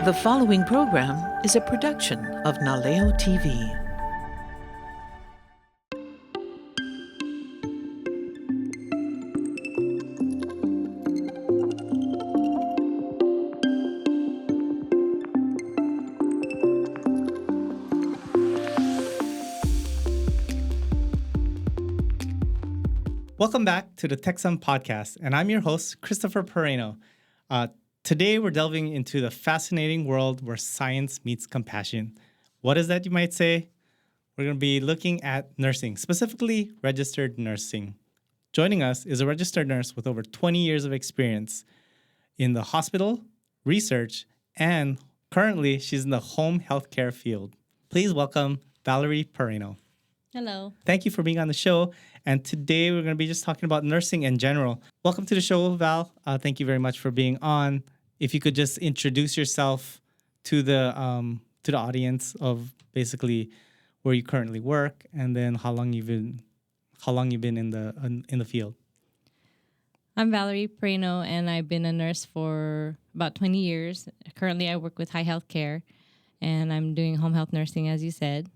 The following program is a production of Naleo TV. Welcome back to the Techsum podcast, and I'm your host, Christopher Parayno. Today, we're delving into the fascinating world where science meets compassion. What is that, you might say? We're going to be looking at nursing, specifically registered nursing. Joining us is a registered nurse with over 20 years of experience in the hospital, research, and currently, she's in the home healthcare field. Please welcome Valerie Parayno. Hello. Thank you for being on the show. And today we're going to be just talking about nursing in general. Welcome to the show, Val. Thank you very much for being on. If you could just introduce yourself to the audience of basically where you currently work, and then how long you've been in the field. I'm Valerie Parayno, and I've been a nurse for about 20 years. Currently, I work with High Health Care, and I'm doing home health nursing, as you said.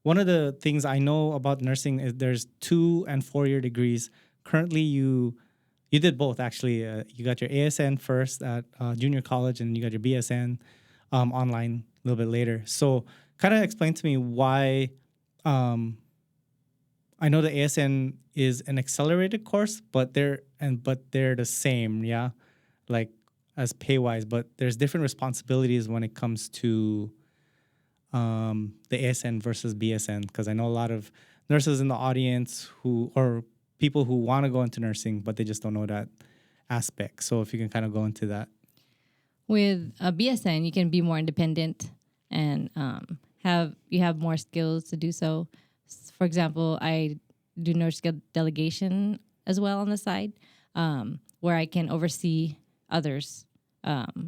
One of the things I know about nursing is there's 2 and 4 year degrees. Currently, you did both, actually. You got your ASN first at junior college, and you got your BSN online a little bit later. So kind of explain to me why I know the ASN is an accelerated course, but they're the same, yeah, like as pay-wise, but there's different responsibilities when it comes to the ASN versus BSN, because I know a lot of nurses in the audience or people who want to go into nursing, but they just don't know that aspect. So if you can kind of go into that. With a BSN, you can be more independent and have more skills to do so. For example, I do nurse skill delegation as well on the side, where I can oversee others,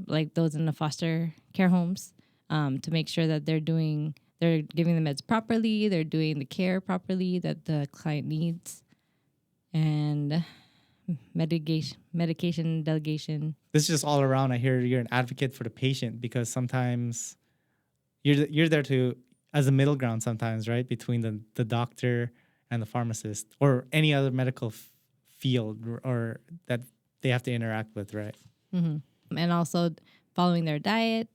like those in the foster care homes, to make sure that they're giving the meds properly, they're doing the care properly that the client needs, and medication delegation. This is just all around. I hear you're an advocate for the patient, because sometimes you're there to as a middle ground sometimes, right, between the doctor and the pharmacist or any other medical field or that they have to interact with, right? Mm-hmm. And also following their diet.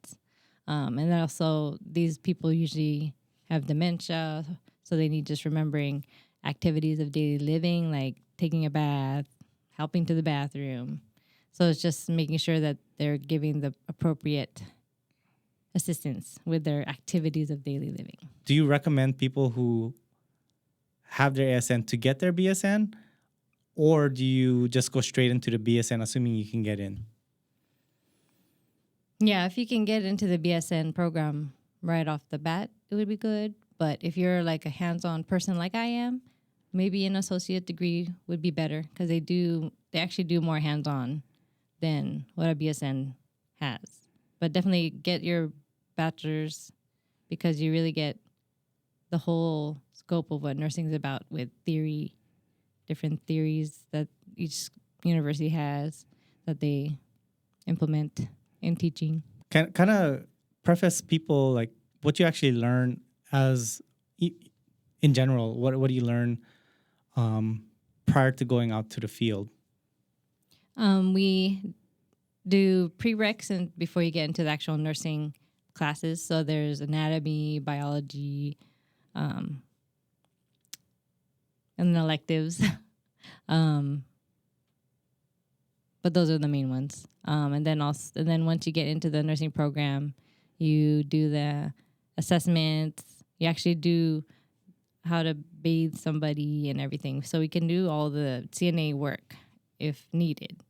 And then also these people usually have dementia, so they need just remembering activities of daily living, like taking a bath, helping to the bathroom. So it's just making sure that they're giving the appropriate assistance with their activities of daily living. Do you recommend people who have their ASN to get their BSN, or do you just go straight into the BSN assuming you can get in? Yeah, if you can get into the BSN program right off the bat, it would be good. But if you're like a hands-on person like I am, maybe an associate degree would be better, because they actually do more hands-on than what a BSN has. But definitely get your bachelor's, because you really get the whole scope of what nursing is about with theory, different theories that each university has that they implement in teaching. Can kind of preface people like what you actually learn as in general. What do you learn prior to going out to the field? We do prereqs and before you get into the actual nursing classes. So there's anatomy, biology, and electives. But those are the main ones. And then once you get into the nursing program, you do the assessments. You actually do how to bathe somebody and everything. So we can do all the CNA work if needed.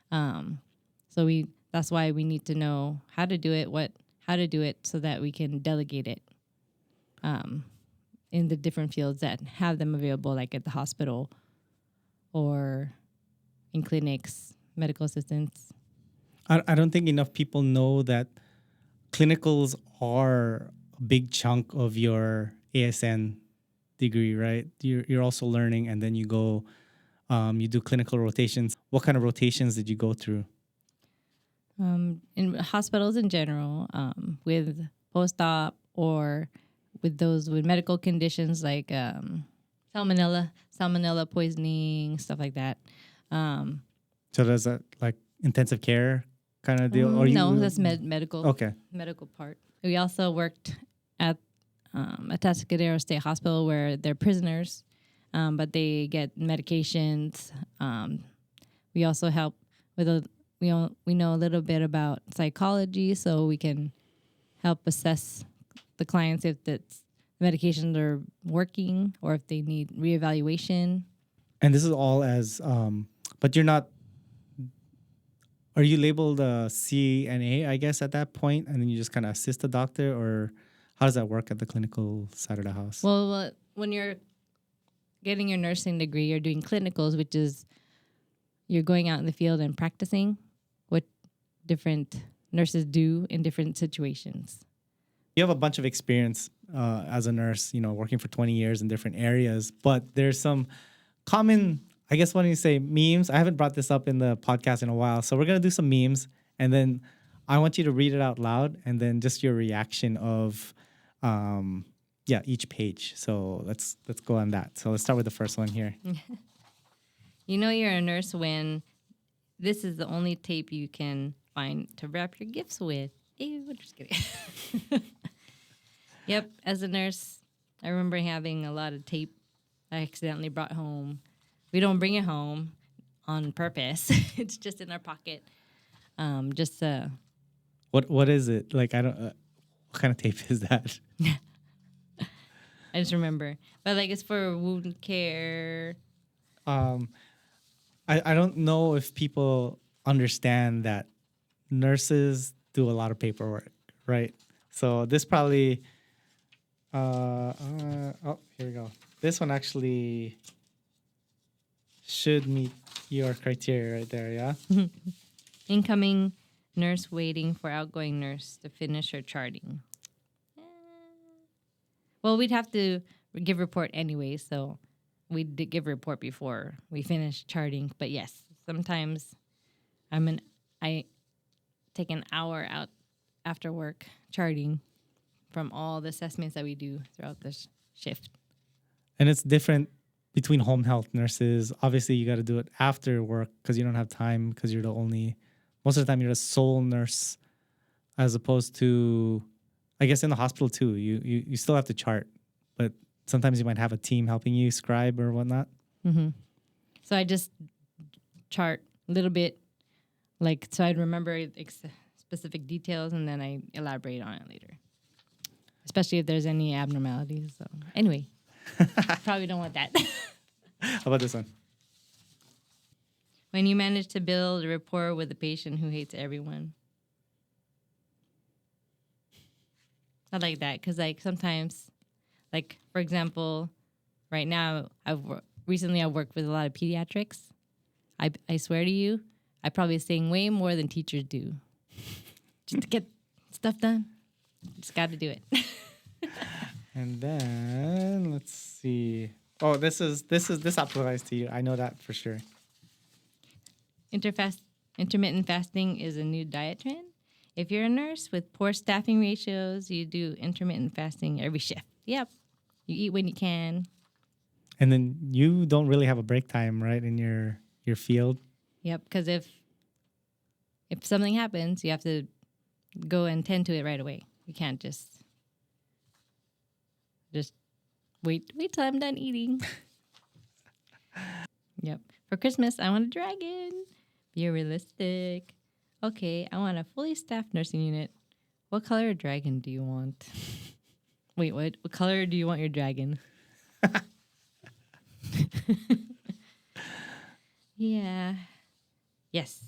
That's why we need to know how to do it, so that we can delegate it in the different fields that have them available, like at the hospital or in clinics, medical assistants. I don't think enough people know that clinicals are a big chunk of your ASN degree, right? You're also learning, and then you go, you do clinical rotations. What kind of rotations did you go through? In hospitals in general, with post-op or with those with medical conditions like salmonella poisoning, stuff like that. So does that like intensive care kind of deal? Or No, you? that's medical. Okay. Medical part. We also worked at Atascadero State Hospital where they're prisoners, but they get medications. We also help with we know a little bit about psychology, so we can help assess the clients if the medications are working or if they need reevaluation. And this is all as, but you're not. Are you labeled CNA, I guess, at that point, and then you just kind of assist the doctor, or how does that work at the clinical side of the house? Well, when you're getting your nursing degree, you're doing clinicals, which is you're going out in the field and practicing what different nurses do in different situations. You have a bunch of experience as a nurse, working for 20 years in different areas, but there's some common, I guess, when you say memes, I haven't brought this up in the podcast in a while, so we're going to do some memes, and then I want you to read it out loud, and then just your reaction of, each page. So let's go on that. So let's start with the first one here. You know you're a nurse when this is the only tape you can find to wrap your gifts with. Ew, just kidding. Yep, as a nurse, I remember having a lot of tape I accidentally brought home. We don't bring it home on purpose. It's just in our pocket. What is it? Like, I don't, what kind of tape is that? I just remember. But like it's for wound care. I don't know if people understand that nurses do a lot of paperwork, right? So this probably, here we go. This one actually should meet your criteria right there, yeah? Incoming nurse waiting for outgoing nurse to finish her charting. Well, we'd have to give report anyway, so we did give a report before we finished charting. But yes, sometimes I take an hour out after work charting from all the assessments that we do throughout the shift. And it's different between home health nurses. Obviously, you got to do it after work because you don't have time because you're most of the time you're the sole nurse, as opposed to, I guess in the hospital too, you still have to chart, but sometimes you might have a team helping you scribe or whatnot. Mm-hmm. So I just chart a little bit, so I'd remember specific details and then I elaborate on it later, especially if there's any abnormalities. So anyway, probably don't want that. How about this one? When you manage to build a rapport with a patient who hates everyone. I like that because sometimes, for example, right now I've worked with a lot of pediatrics. I swear to you, I probably sing way more than teachers do, just to get stuff done. Just got to do it. And then let's see. Oh, this applies to you. I know that for sure. Intermittent fasting is a new diet trend. If you're a nurse with poor staffing ratios, you do intermittent fasting every shift. Yep. You eat when you can. And then you don't really have a break time, right, in your field? Yep, because if something happens, you have to go and tend to it right away. You can't just wait till I'm done eating. Yep. For Christmas, I want a dragon. Be realistic. Okay, I want a fully staffed nursing unit. What color dragon do you want? Wait, what? What color do you want your dragon? Yeah. Yes.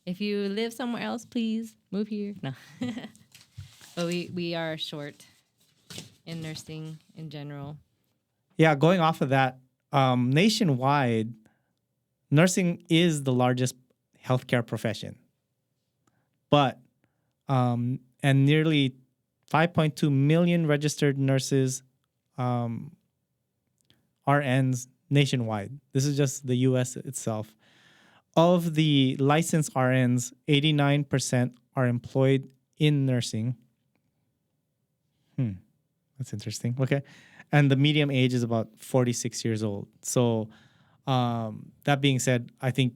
If you live somewhere else, please move here. No. But we are short in nursing in general. Yeah, going off of that, nationwide, nursing is the largest healthcare profession. But, and nearly 5.2 million registered nurses, RNs nationwide. This is just the U.S. itself. of the licensed RNs, 89% are employed in nursing. That's interesting. Okay. And the median age is about 46 years old. So, that being said, I think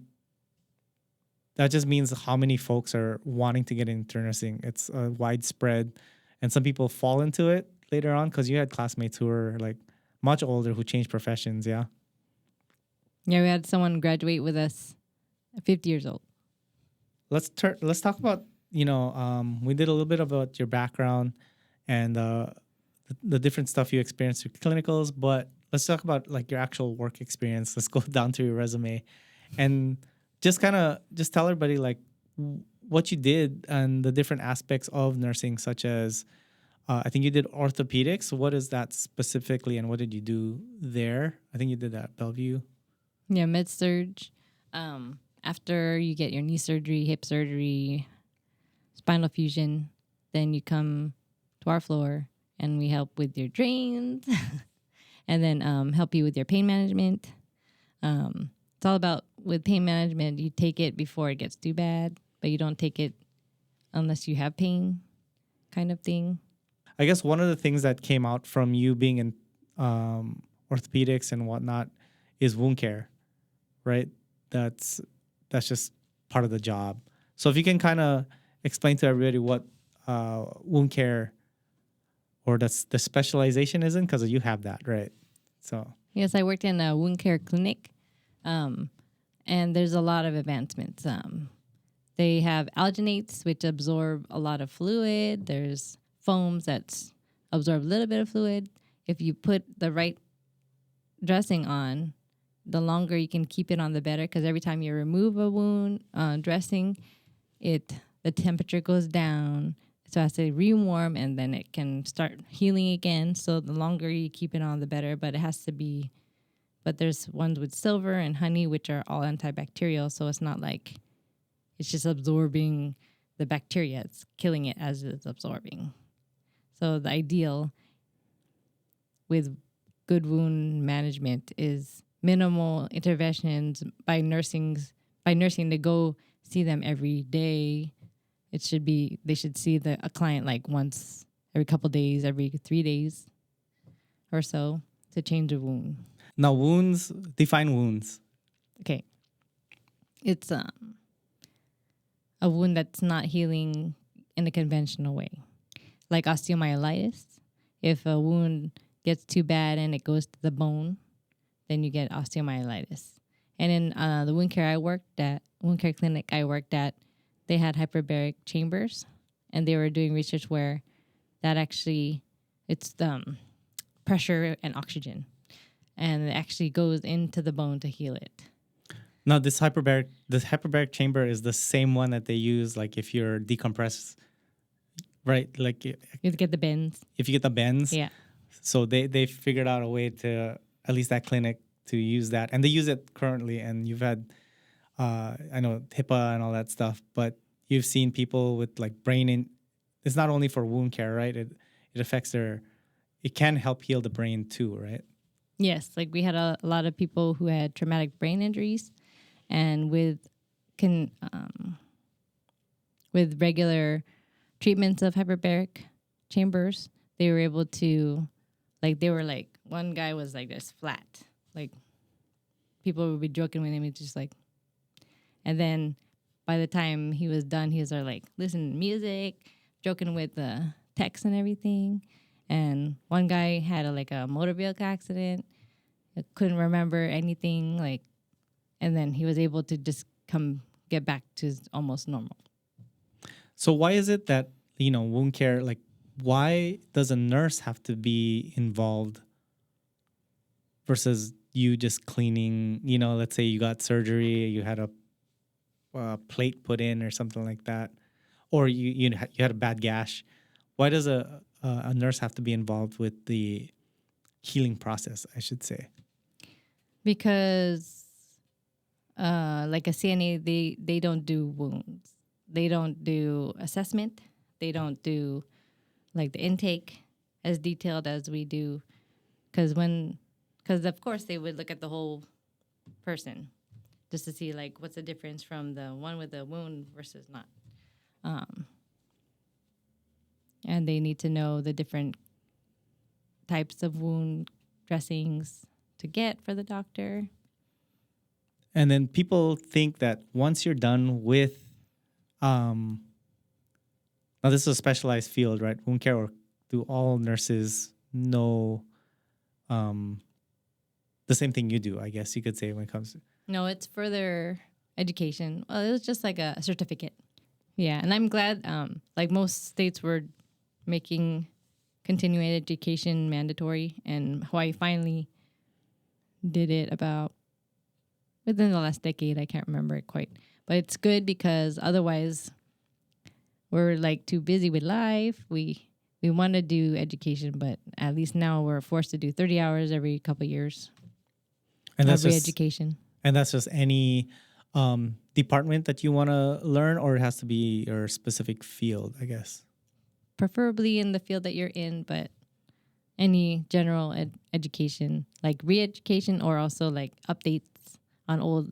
that just means how many folks are wanting to get into nursing. It's widespread, and some people fall into it later on because you had classmates who were like much older who changed professions. Yeah. Yeah, we had someone graduate with us at 50 years old. Let's talk about, we did a little bit about your background and the different stuff you experienced with clinicals, but let's talk about like your actual work experience. Let's go down to your resume and just tell everybody like what you did and the different aspects of nursing, such as I think you did orthopedics. What is that specifically, and what did you do there? I think you did that at Bellevue. Yeah, med-surg. After you get your knee surgery, hip surgery, spinal fusion, then you come to our floor and we help with your drains and then help you with your pain management. It's all about with pain management, you take it before it gets too bad, but you don't take it unless you have pain kind of thing. I guess one of the things that came out from you being in orthopedics and whatnot is wound care, right? That's just part of the job. So if you can kind of explain to everybody what wound care or that's the specialization is in, because you have that, right? So Yes, I worked in a wound care clinic, and there's a lot of advancements. They have alginates, which absorb a lot of fluid. There's foams that absorb a little bit of fluid. If you put the right dressing on, the longer you can keep it on, the better. Because every time you remove a wound dressing, the temperature goes down. So it has to rewarm, and then it can start healing again. So the longer you keep it on, the better. But it has to be. But there's ones with silver and honey, which are all antibacterial. So it's not like it's just absorbing the bacteria. It's killing it as it's absorbing. So the ideal with good wound management is minimal interventions by nursing to go see them every day. They should see a client like once every couple days, every 3 days or so to change a wound. now define wounds. Okay. It's a wound that's not healing in a conventional way. Like osteomyelitis. If a wound gets too bad and it goes to the bone, then you get osteomyelitis. And in the wound care clinic I worked at, they had hyperbaric chambers, and they were doing research where that actually, it's pressure and oxygen, and it actually goes into the bone to heal it. Now, this hyperbaric chamber is the same one that they use, like if you're decompressed, right? Like You have to get the bends. if you get the bends. Yeah. So they figured out a way to, at least that clinic, to use that, and they use it currently. And you've had, I know HIPAA and all that stuff, but you've seen people with like it's not only for wound care, right? It affects it can help heal the brain too, right? Yes, like we had a lot of people who had traumatic brain injuries, and with regular treatments of hyperbaric chambers, they were able to, one guy was like this flat, like people would be joking with him. He's just like, and then by the time he was done, he was like listening to music, joking with the techs and everything. And one guy had a motor vehicle accident, couldn't remember anything, and then he was able to just get back to almost normal. So why is it that, wound care, like why does a nurse have to be involved versus you just cleaning, let's say you got surgery, you had a plate put in or something like that, or you had a bad gash. Why does a nurse have to be involved with the healing process, I should say? Because like a CNA, they don't do wounds. They don't do assessment. They don't do the intake as detailed as we do. Because of course they would look at the whole person just to see like what's the difference from the one with the wound versus not. And they need to know the different types of wound dressings to get for the doctor. And then people think that once you're done with, now this is a specialized field, right? Wound care, or do all nurses know the same thing you do, I guess you could say, when it comes to... No, it's further education. Well, it was just like a certificate. Yeah, and I'm glad, like most states were making continuing education mandatory, and Hawaii finally did it about within the last decade. I can't remember it quite, but it's good because otherwise we're like too busy with life. We want to do education, but at least now we're forced to do 30 hours every couple of years And that's of just education. And that's just any department that you want to learn, or it has to be your specific field, I guess. Preferably in the field that you're in, but any general education, like re-education, or also like updates on old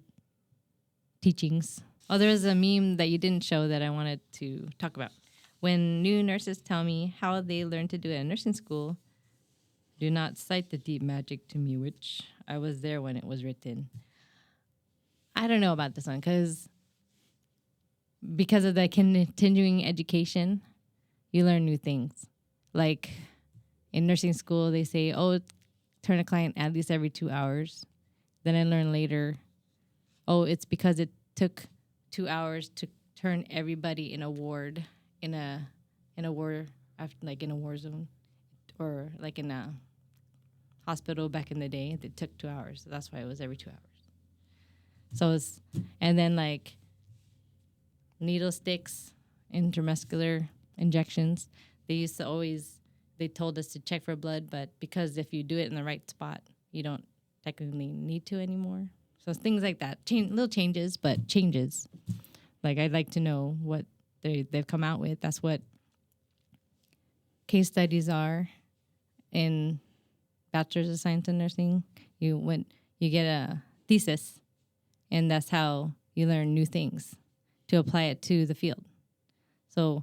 teachings. Oh, there's a meme that you didn't show that I wanted to talk about. When new nurses tell me how they learned to do it in nursing school, do not cite the deep magic to me, which I was there when it was written. I don't know about this one because of the continuing education, you learn new things. Like in nursing school, they say, oh, turn a client at least every 2 hours. Then I learned later, oh, it's because it took 2 hours to turn everybody in a ward, in a war, like in a war zone, or like in a hospital back in the day. It took 2 hours. So that's why it was every 2 hours. So and then like needle sticks, intramuscular injections. They told us to check for blood, but because if you do it in the right spot, you don't technically need to anymore. So things like that, little changes, but changes. Like I'd like to know what they've come out with. That's what case studies are in Bachelor's of Science in Nursing. You get a thesis, and that's how you learn new things to apply it to the field. So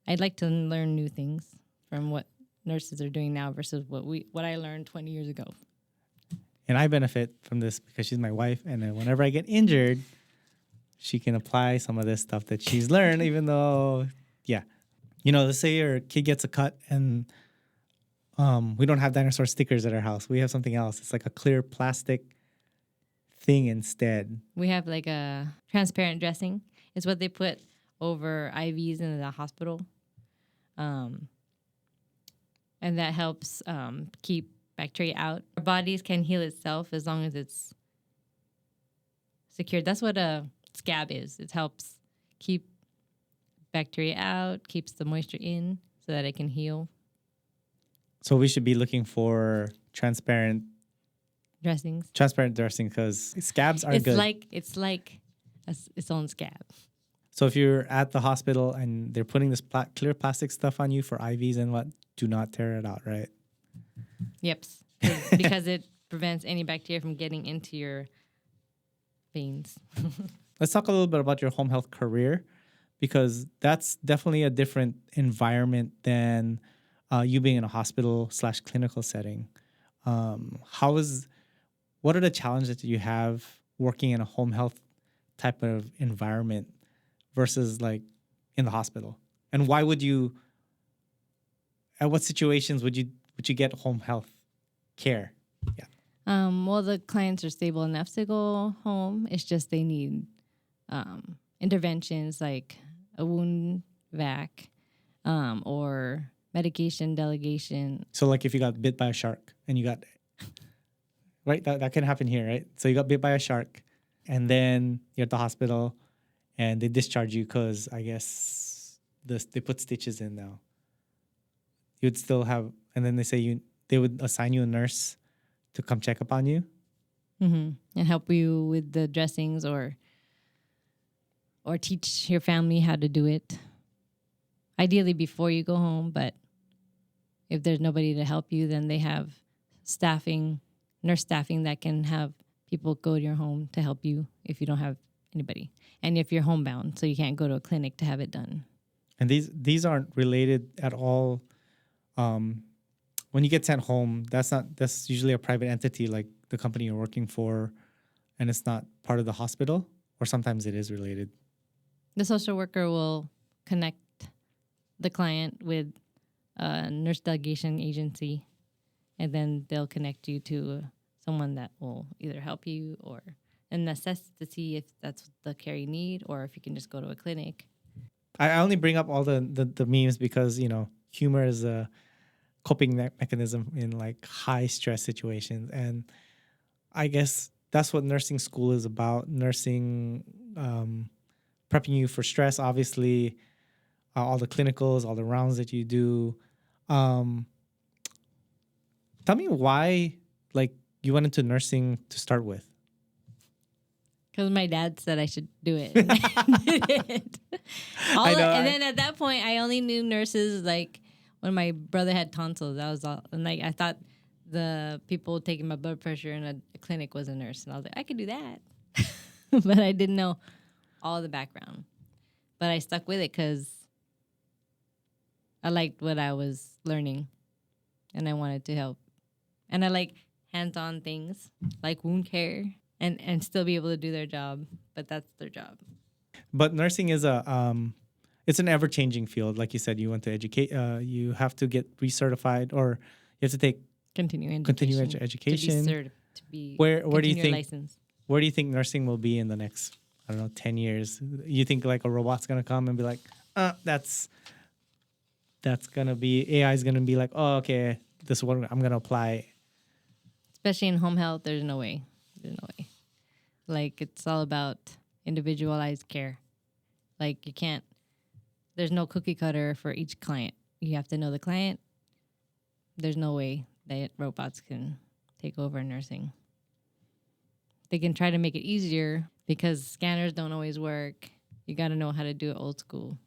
I'd like to learn new things from what nurses are doing now versus what I learned 20 years ago. And I benefit from this because she's my wife, and then whenever I get injured, she can apply some of this stuff that she's learned, even though, yeah. Let's say your kid gets a cut and we don't have dinosaur stickers at our house. We have something else. It's like a clear plastic thing instead. We have like a transparent dressing. It's what they put over IVs in the hospital. And that helps keep bacteria out. Our bodies can heal itself as long as it's secured. That's what a scab is. It helps keep bacteria out, keeps the moisture in so that it can heal. So we should be looking for transparent dressings because scabs are good. It's like its own scab. So if you're at the hospital and they're putting this clear plastic stuff on you for IVs and what, do not tear it out, right? Yep. Because it prevents any bacteria from getting into your veins. Let's talk a little bit about your home health career, because that's definitely a different environment than you being in a hospital/clinical setting. What are the challenges that you have working in a home health type of environment versus like in the hospital? And why would you, at what situations would you get home health care? Yeah. Well, the clients are stable enough to go home. It's just they need interventions like a wound vac or medication delegation. So like if you got bit by a shark and you got, right, that can happen here, right? So you got bit by a shark and then you're at the hospital and they discharge you because I guess they put stitches in now. You'd still have, and then they would assign you a nurse to come check up on you. Mm-hmm. And help you with the dressings or teach your family how to do it. Ideally before you go home, but if there's nobody to help you, then they have nurse staffing that can have people go to your home to help you if you don't have anybody. And if you're homebound, so you can't go to a clinic to have it done. And these aren't related at all. When you get sent home, that's usually a private entity like the company you're working for, and it's not part of the hospital, or sometimes it is related. The social worker will connect the client with a nurse delegation agency, and then they'll connect you to someone that will either help you or assess to see if that's the care you need or if you can just go to a clinic. I only bring up all the memes because, humor is a coping mechanism in like high stress situations. And I guess that's what nursing school is about. Nursing, prepping you for stress, obviously, all the clinicals, all the rounds that you do. Tell me why, like, you went into nursing to start with. Because my dad said I should do it. And I did it. And then at that point, I only knew nurses like when my brother had tonsils. That was all. And like I thought the people taking my blood pressure in a clinic was a nurse. And I was like, I could do that. But I didn't know all the background. But I stuck with it because I liked what I was learning. And I wanted to help. And I like hands-on things like wound care. And still be able to do their job, but that's their job. But nursing is it's an ever-changing field. Like you said, you want to educate, you have to get recertified, or you have to take continuing education. To be where do you think licensed. Where do you think nursing will be in the next, I don't know, 10 years? You think like a robot's gonna come and be like, that's gonna be, AI is gonna be like, oh, okay, this is what I'm gonna apply. Especially in home health, there's no way. Like, it's all about individualized care. Like, there's no cookie cutter for each client. You have to know the client. There's no way that robots can take over nursing. They can try to make it easier because scanners don't always work. You got to know how to do it old school.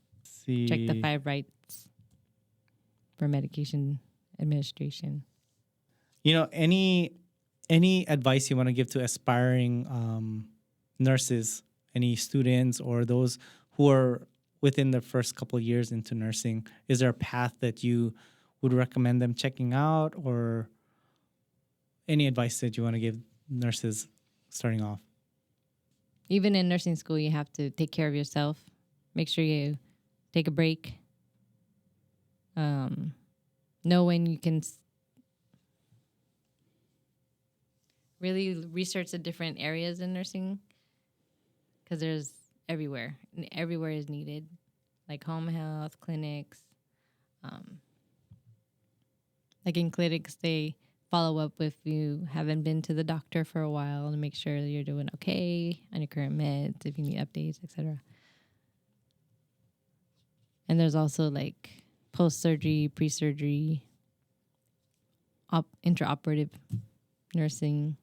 Check the 5 rights for medication administration. Any advice you want to give to aspiring nurses, any students or those who are within the first couple of years into nursing? Is there a path that you would recommend them checking out, or any advice that you want to give nurses starting off? Even in nursing school, you have to take care of yourself. Make sure you take a break. Know when you can really research the different areas in nursing, because there's everywhere. And everywhere is needed, like home health, clinics. Like in clinics, they follow up if you haven't been to the doctor for a while to make sure that you're doing okay on your current meds, if you need updates, etc. And there's also like post-surgery, pre-surgery, intraoperative nursing.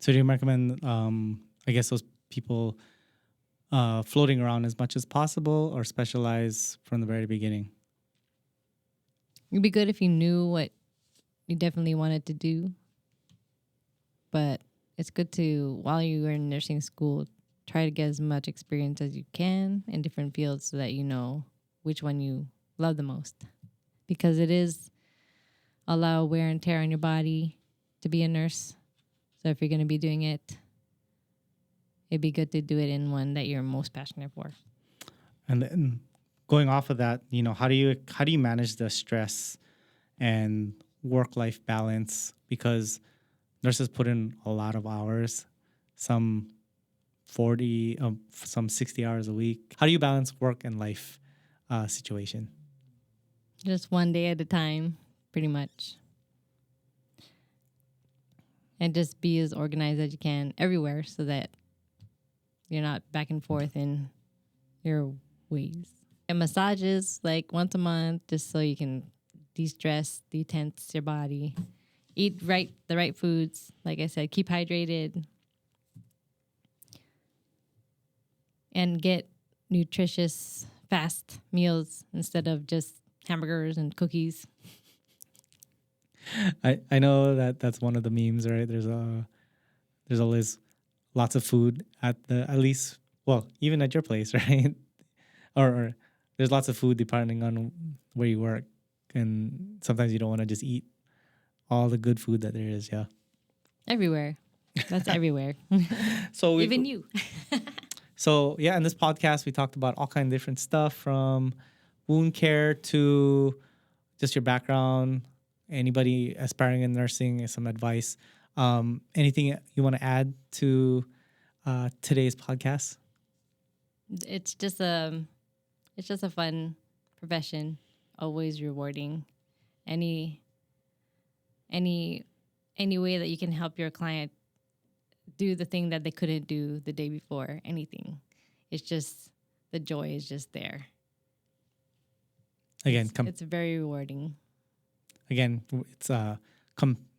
So do you recommend, I guess, those people floating around as much as possible, or specialize from the very beginning? It'd be good if you knew what you definitely wanted to do. But it's good to, while you are in nursing school, try to get as much experience as you can in different fields so that you know which one you love the most. Because it is a lot of wear and tear on your body to be a nurse. So if you're going to be doing it, it'd be good to do it in one that you're most passionate for. And then going off of that, how do you manage the stress and work-life balance? Because nurses put in a lot of hours, some 40, some 60 hours a week. How do you balance work and life situation? Just one day at a time, pretty much. And just be as organized as you can everywhere so that you're not back and forth in your ways. And massages like once a month just so you can de-stress, detense your body. Eat the right foods. Like I said, keep hydrated. And get nutritious, fast meals instead of just hamburgers and cookies. I know that's one of the memes, right? There's there's always lots of food at least, well, even at your place, right? or there's lots of food depending on where you work. And sometimes you don't want to just eat all the good food that there is. Yeah. Everywhere. That's everywhere. So Even you. So yeah, in this podcast, we talked about all kind of different stuff from wound care to just your background, anybody aspiring in nursing, some advice. Anything you want to add to today's podcast? It's just a fun profession, always rewarding. Any way that you can help your client do the thing that they couldn't do the day before, anything. It's just, the joy is just there. Again, it's very rewarding. Again, it's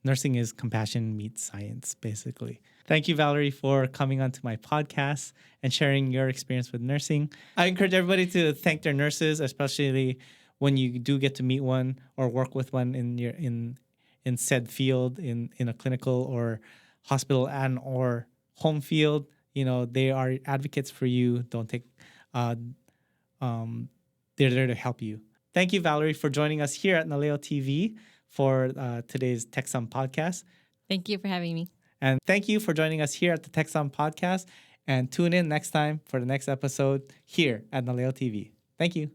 nursing is compassion meets science, basically. Thank you, Valerie, for coming onto my podcast and sharing your experience with nursing. I encourage everybody to thank their nurses, especially when you do get to meet one or work with one in said field, in a clinical or hospital and or home field. You know, they are advocates for you. Don't take they're there to help you. Thank you, Valerie, for joining us here at Naleo TV for today's Techsum podcast. Thank you for having me. And thank you for joining us here at the Techsum podcast. And tune in next time for the next episode here at Naleo TV. Thank you.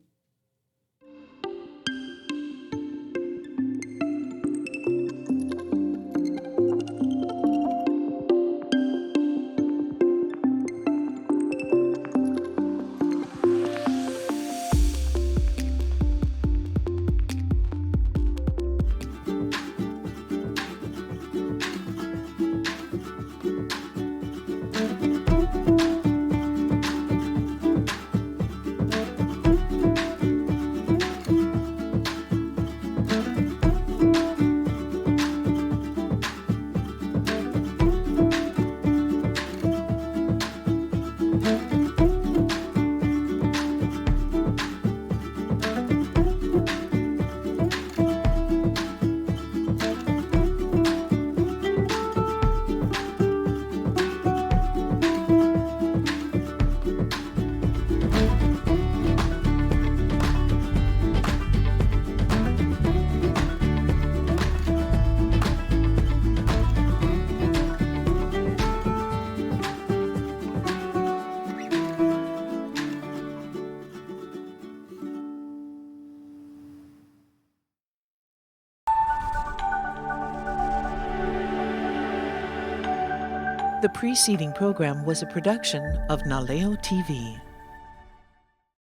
The preceding program was a production of Naleo TV.